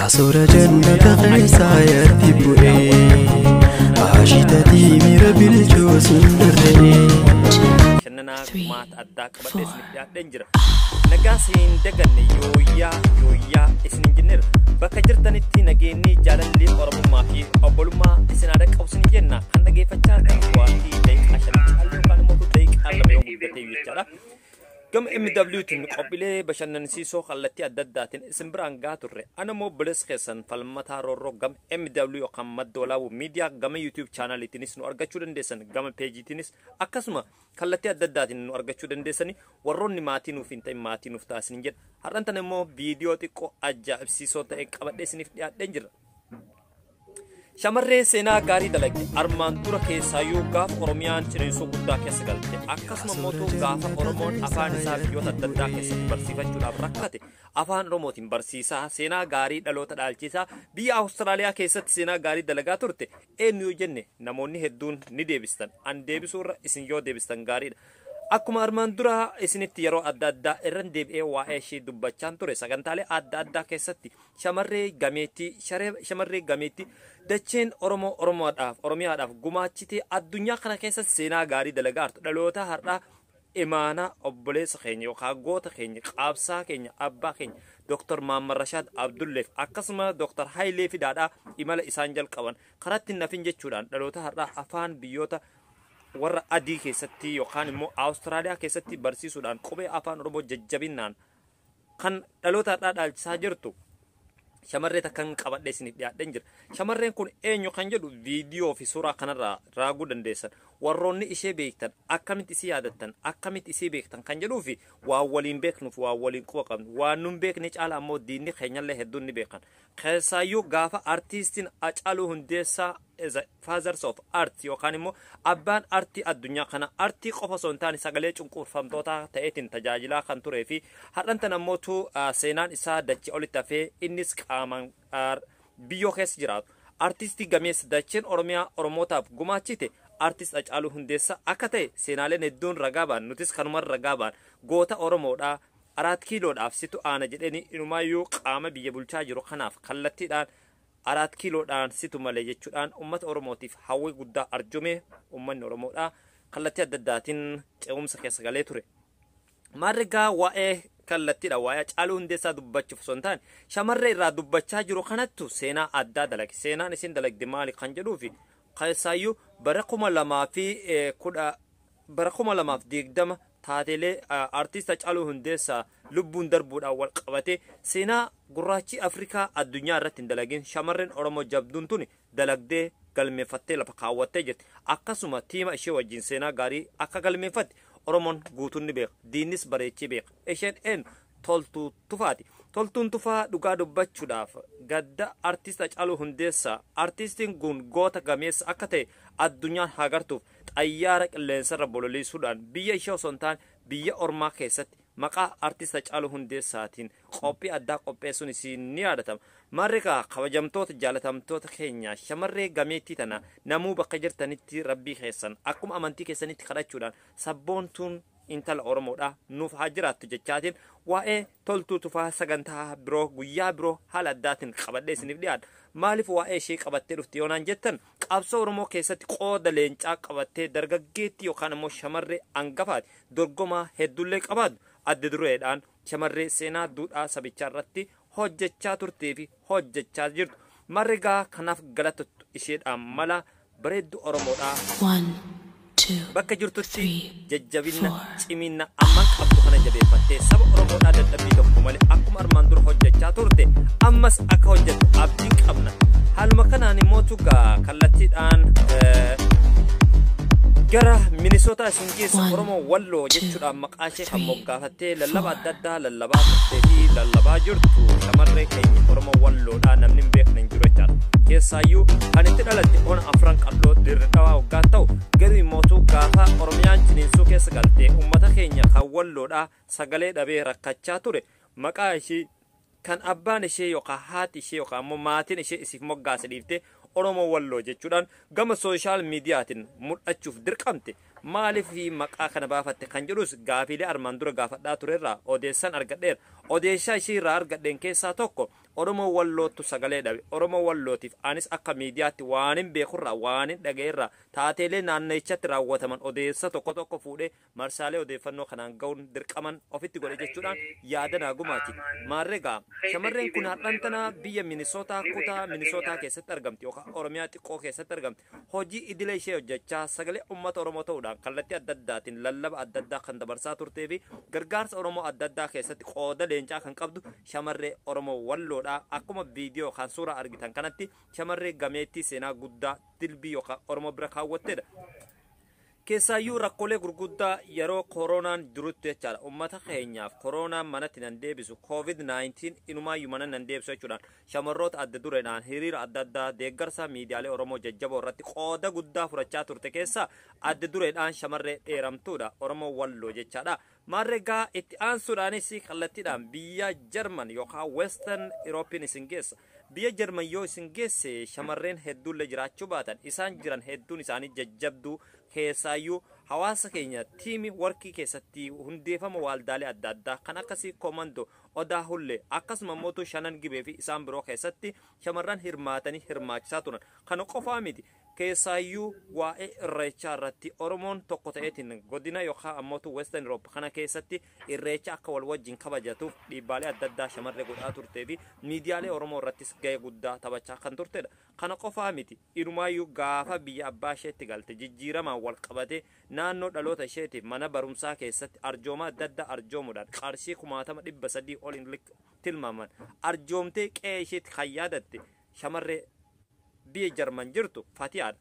صورة جنة غيسايا تبوئي عاشتتي ميرا بالجوس الرئي شننا مات أداك بدأ سنبيا دنجر نقاسين دقني يويا اسن جنر بكجرتني تنجيني جالن لي قرب ما في أول ما اسنادك أو سنجنا خندق يفتح كواتي ديك عشان تحلو كان موتو ديك أغلب يوم بدأ يجرا كم MW تنقبله بشان نسيسو خلتي أدداتين اسم برانغاتوري أنا مو بلس خسن فالمتا رورو كم MW كم مدولا وميديا كم يوتيوب channel تنس نو أرجعودن ديسن كم page تنس أكاسما خلتي أدداتين نو أرجعودن ديسني وروني ماتينو فينتاي ماتينو فتاسين جد هران تنمو فيديو تيكو أجا سيسو تيك أبد ديسني في دنجر شمرة سينا غاري دلقي أرمان دورا كيسايو غاف أورميان چريسو غدا كيسغلتي أكاسما موتو غاف أورمون أفان إساب يوتا ددا كيسا برسيفا جولاب ركاتي أفان روموتين برسيسا سينا غاري دلوتا دالچيسا بي أستراليا كيسات سينا غاري دلقا تورتي نيو جنة نموني هدون نديبستان أن ديبسور إسن يو ديبستان غاري أكما أرمان دورا إسنتي يرو أدادا إرن ديب وائشي دبچان توري سغنتالي أدادا كيساتي شمرة غاميتي دچين أورمو أداف أورميا أداف غماچتي الدنيا كنا كيسا سينا غاري دلغارت دلوتا هردا إمانا أبوليس خيني وخاقوت خيني قابسا خيني أبا خيني دكتور مامر رشاد عبدالله أكسما دكتور هايلي في دادا إمالا إسانجل قوان قرات النفين جتشوران دلوتا هردا أفان بيوتا ور أدي كيستي يوخان مو أستراليا كيستي برسي سودان قبي أفان ربو ججبينان كان دلوتا هردا ساجرتو شمرة تكن قبض ديسني بيا دنجر شمرة كون إنيو خنجلو فيديو في صورة كنا راغو دندسن وروني إشي بيكتن أكمل إسي عادتن أكمل إسي بيكتن خنجلو في وأولين بيك نف وأولين كوكم ونم بيك نيج على مود ديني خنجل له هدوني بيكن خسايو غافا أرتيستين أجعلو هندسا إذا fathers of art يوكانيمو أبان أرتي الدنيا كنا أرتي قفصون تاني سجلة چنكور فهمتوتا تأتين تجاجلا خنتوري في حتى تنموتو سينان إسا دتشي أولي تفي إنس كامان بيوخس جرات أرتيستي غميس دتشين أورميا أورموتاف غماچيتي أرتيست أجعلو هندسا أكتاي سينالي ندون رغابان نوتيس خنمر رغابان غوتا أورمودا أرات كيلو دافسيتو آنا جديني إنما يو قام بيبولچا جرو خناف خلتي دان أرات كيلو دان سيتو مالي جتشودان أمة أوروموتيف حوي قدا أرجمه أمة أورومودا خلتي الداتين تقوم سكيسغالي توري مارغا وائه خلتي دا وائه چالو هندسا دبچ فسونتان شمر را دبچا جرو خنتو سينا أدى دلك سينا نسين دلك دمالي خنجلو في قيسايو برقم لما في كودا برقم لما في ديقدم تاتيلي أرتيست چالو هندسا لبون دربود أول قبته سينا قراتي أفريقيا الدنيا رتين دلقين شمرن أورمو جابدون توني دلق دي قلمي فتي لفقاوته جت أكاسوما تيما إشي وجين سينا غاري أكا قلمي فت أورمون قوتون بيق دينيس بريتشي بيق إشين إن تولتو تفاتي تولتون تفا دوغا دبچو داف غدا أرتيستا چالو هندسا أرتيستين قون غوتا غميس أكته الدنيا هاگرتوف أيارك اللينسر بولولي سودان بيا إشيو سونتان بيا أورما كيست مقا أرتيستا چالو هندساتين قوبي أدا قوبي سونيسي نيادتم مرقا قوجمتوت جالتمتوت خينيا شمري غميتي تنا نمو بقجرتنتي ربي خيسن أكم أمانتي كيسنتي خرچودان سبونتون intal oromoda nuf hajirat jechatin wae toltu tufa saganta bro guya bro haladatin qabade sinif diad malif wae shay qabatte dufti yonan jettan qabso oromo keessatti qooda leenca qabatte dargaggeetti yookaan immoo shamarre angafaat dorgoma heddulle qabad adde dureedhaan shamarre seenaa duudhaa sabicharratti hojjechaa turtee fi hojjechaa jirtu marrigaa kanaaf galatu isheedhaan mala bareeddu oromoda bakka jirtutti jajjabina cimina amma qabdu kana jabeeffattee saba oromoodhaa dadhabbii tokko malee akkuma armaan dura hojjechaa turte ammas akka hojjettu abdii qabna haaluma kanaan immoo tugaa kallattiidhaan gara Minnesota Singis oromoo walloo jechuudhaan maqaa ishee kan moggaafattee lallabaa adda addaa lallabaa turtee fi lallabaa jirtu shamarree keenya oromoo walloodhaa namni hin beekne hin jiru jechaadha keessaayyuu kan itti dhalatte ona afran qal'oo dirree dhawaa waggaa ta'u garuu immoo gaafa oromiyaan ciniinsuu keessa galtee uummata keenya kan walloodhaa sagalee dhabee rakkachaa ture maqaa ishee kan abbaan ishee yookaan haati ishee yookaan immoo maatiin ishee isiif moggaase dhiiftee oromoo walloo jechuudhaan gama sooshaal miidiyaatiin mul'achuuf dirqamte maaliif maqaa kana baafatte kan jedhus gaafiilee armaan dura gaafadhaa turerraa odeessan argadheera odeessaa ishee irraa argadheen keessaa tokko Oromoo Wallootu sagalee dhabe Oromoo Wallootiif anis akka miidiyaatti waan hin beekurraa waan hin dhaga'eerraa taateelee naannichatti raawwataman odeessa tokko fuudhee marsaalee odeeffannoo kanaan ga'uun dirqaman ofitti godhe jechuudhaan yaada naa gumaati. Maarreegaa shamarreen kun har'aan tana biyya Minisootaa kutaa Minisootaa keessatti argamti yookaan Oromiyaa xiqqoo keessatti argamti. Hojii idilee ishee hojjechaa sagalee uummata Oromoo ta'uudhaan kallattii adda addaatiin lallaba adda addaa kan dabarsaa turtee fi gargaarsa Oromoo adda addaa keessatti qooda leencaa kan qabdu shamarree Oromoo Walloodha. Akkuma viidiyoo kan suuraa argitan kanatti shamarree gameettii seenaa guddaa dilbii yookaan Oromoo bira kaawwatteedha. Keessaayyuu rakkoolee gurguddaa yeroo koronaan jirutti jechaadha. Uummata keenyaaf koronaan manatti nan deebisu COVID-19 inumaayyuu mana nan deebisu jechuudhaan shamarroota adda dureedhaan hiriira adda addaa deeggarsa miidiyaalee Oromoo jajjaboo irratti qooda guddaa fudhachaa turte keessaa adda dureedhaan shamarree dheeramtuudha Oromoo Walloo jechaadha. Maarreegaa itti aansuudhaanis kallattiidhaan biyya Jarman yookaan Western European isin geessa. Biyya Jarman yoo isin geesse shamarreen hedduullee jiraachuu baatan isaan jiran hedduun isaanii jajjabduu keessaayyuu hawaasa keenya tiimii warkii keessatti hundeeffama waaldaalee adda addaa kan akkasii komando odaa hullee akkasuma mootuu shanan gibee fi isaan biroo keessatti shamarran hirmaatanii hirmaachisaa turan. Kana qofaa miti. Keessaayyuu waa'ee irreechaa irratti Oromoon tokko ta'eetiin godina yookaan ammootu Western Europe kana keessatti irreecha akka wal wajjin kabajatuuf dhiibbaalee adda addaa shamarree godhaa turtee fi miidiyaalee Oromoo irrattis gahee guddaa taphachaa kan turtedha. Kana qofaa miti inumaayyuu gaafa biyya abbaa isheetti galte jijjiiramaan wal qabatee naannoo dhaloota isheetiif mana barumsaa keessatti arjooma adda addaa arjoomuudhaan qarshii 300,300 ol hin tilmaaman arjoomtee qe'ee isheetti kan yaadatte shamarree biyya Jarman jirtu Fatiyaadha.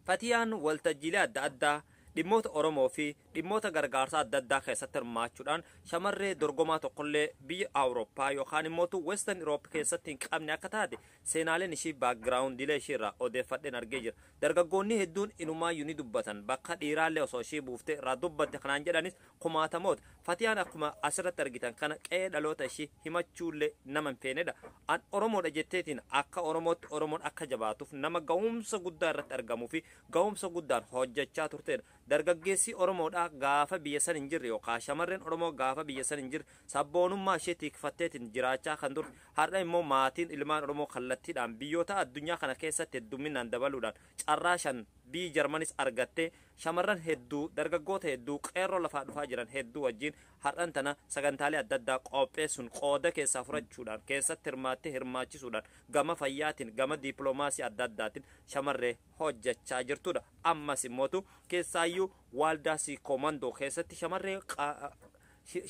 Fatiyaan waltajjiilee adda addaa dhimmoota Oromoo fi dhimmoota gargaarsaa adda addaa keessatti hirmaachuudhaan shamarree dorgomaa tokkollee biyya Awurooppaa yookaan immoo Western Europe keessatti hin qabne akka taate seenaaleen ishii baakgiraawundiilee ishii irraa odeeffadheen argee jira. Dargaggoonni hedduun inumaayyuu ni dubbatan bakka dhiiraallee osoo ishii buuftee irraa dubbatte kanaan jedhanis kumaatamoota. Fatiyaan akkuma asirratti argitan kana qe'ee dhaloota ishii himachuullee nama hin feenedha. An Oromoodha jetteetiin akka Oromootti Oromoon akka jabaatuuf nama ga'umsa guddaa irratti argamuu fi ga'umsa guddaan hojjechaa turtedha. Dargaggeessi Oromoodhaa gaafa biyya san hin jirre yookaan shamarreen Oromoo gaafa biyya san hin jirre sabboonummaa ishee tiikfatteetiin jiraachaa kan turte har'a immoo maatiin ilmaan Oromoo kallattiidhaan biyyoota addunyaa kana keessatti hedduminaan dabaluudhaan carraa shan biyyi Jarmanis argattee shamarran hedduu dargaggoota hedduu qeerroo lafaa dhufaa jiran hedduu wajjin har'an tana sagantaalee adda addaa qopheessuun qooda keessaa fudhachuudhaan keessatti hirmaattee hirmaachisuudhaan gama fayyaatiin gama diippiloomaasii adda addaatiin shamarree hojjechaa jirtudha. Ammas immootu keessaayyuu waaldaa komandoo keessatti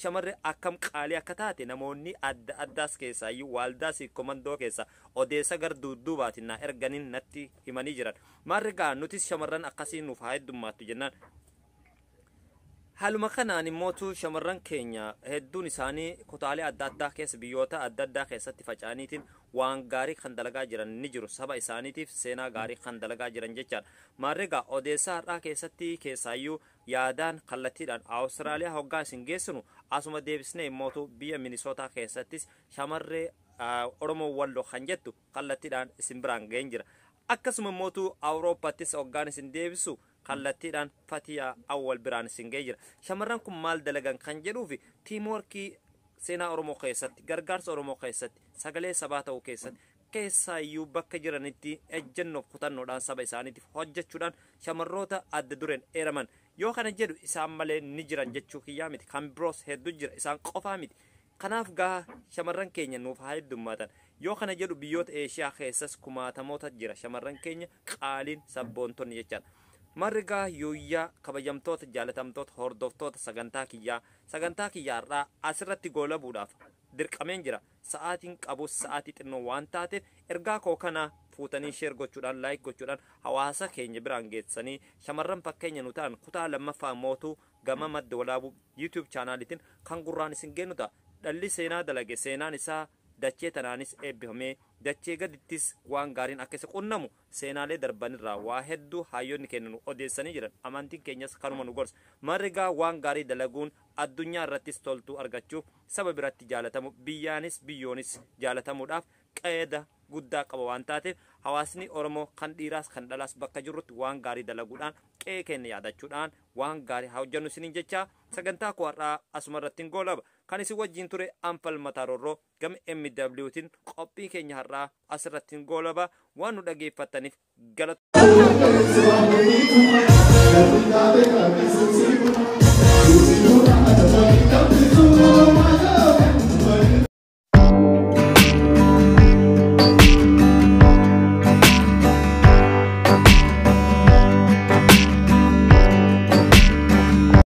shamarree akkam qaalii akka taate namoonni adda addaas keessaayyuu waaldaa komandoo keessa odeessa gar duubaatiin na erganiin natti himanii jiran. Maarreegaa nutis shamarran akkasii nuuf haa heddummaattu jennaan. Haaluma kanaan immootu shamarran keenya hedduun isaanii kutaalee adda addaa keessa biyyoota adda addaa keessatti faca'aniitiin waan gaarii kan dalagaa jiran ni jiru. Saba isaaniitiif seenaa gaarii kan dalagaa jiran jechaadha. Maarreegaa odeessaa har'aa keessatti keessaayyuu yaadaan kallattiidhaan Awustiraaliyaa hoggaa isin geessinu asuma deebisnee immootu biyya Minisootaa keessattis shamarree Oromoo Walloo kan jettu kallattiidhaan isin biraan ga'een jira. Akkasuma immootu Awurooppaattis hoggaan isin deebisu kallattiidhaan Fatiyaa awwal biraan isin ga'ee jira. Shamarran kun maal dalagan kan jedhuufi tiimworkii seenaa Oromoo keessatti gargaarsa Oromoo keessatti sagalee sabaa ta'uu keessatti keessaayyuu bakka jiranitti ejjennoof kutannoodhaan saba isaaniitiif hojjechuudhaan shamarroota adda dureen eeraman yoo kana jedhu isaan malee ni jiran jechuu kiyyaa miti kan biroos hedduu jira isaan qofaa miti. Kanaaf gaa shamarran keenya nuuf haa heddummaatan yoo kana jedhu biyyoota Eeshiyaa keessas kumaatamoota jira shamarran keenya qaaliin sabboontonni jechaadha. Marrigaa yooyyaa kabajamtoota jaalatamtoota hordoftoota sagantaa kiyyaarraa asirratti goolabuudhaaf dirqameen jira. Sa'aatiin qabus sa'aatii xinnoo waan taateef ergaa koo kana fuutanii sheer gochuudhaan laayik gochuudhaan hawaasa keenya biraan geessanii shamarran fakkeenya nu ta'an kutaa lammaffaa mootuu gama madda walaabuu YouTube chaanaalitiin kan gurraan isin geennu ta'a. Dhalli seenaa dalage seenaan isaa dachee tanaanis eebbifamee dachee gadittis waan gaariin akka isa qunnamu seenaalee darbanirraa waa hedduu hayyoonni kennu odeessanii jiran amantiin keenyas kanuma nu gorsa. Marrigaa waan gaarii dalaguun addunyaa irrattis toltuu argachuuf saba biratti jaalatamu biyyaanis biyyoonis jaalatamuudhaaf qeeda guddaa qaba waan taateef hawaasni Oromoo kan dhiiraas kan dhalaas bakka jirrutti waan gaarii dalaguudhaan qe'ee keenya yaadachuudhaan waan gaarii haa hojjennu isiniin jecha sagantaa kuarraa asumarrattiin goolaba kan isin wajjin ture anfal mataarorroo gam MWtiin qophii keenya har'aa asirrattiin goolaba waan nu dhageeffattaniif galata